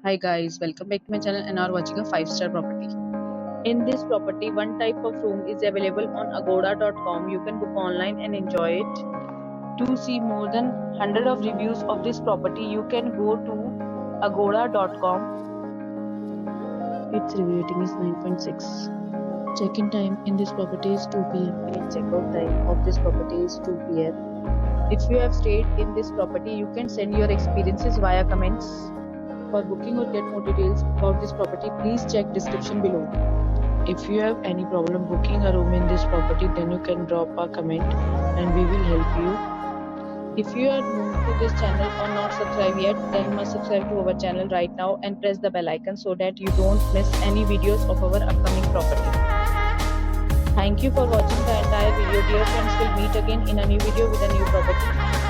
Hi guys, welcome back to my channel and are watching a 5-star property. In this property, one type of room is available on agoda.com. You can book online and enjoy it. To see more than 100 of reviews of this property, you can go to agoda.com. Its review rating is 9.6. Check-in time in this property is 2 p.m. and check-out time of this property is 2 p.m. If you have stayed in this property, you can send your experiences via comments. For booking or get more details about this property, please check description below. If you have any problem booking a room in this property, then you can drop a comment and we will help you. If you are new to this channel or not subscribed yet, then must subscribe to our channel right now and press the bell icon so that you don't miss any videos of our upcoming property. Thank you for watching the entire video. Dear friends, we'll meet again in a new video with a new property.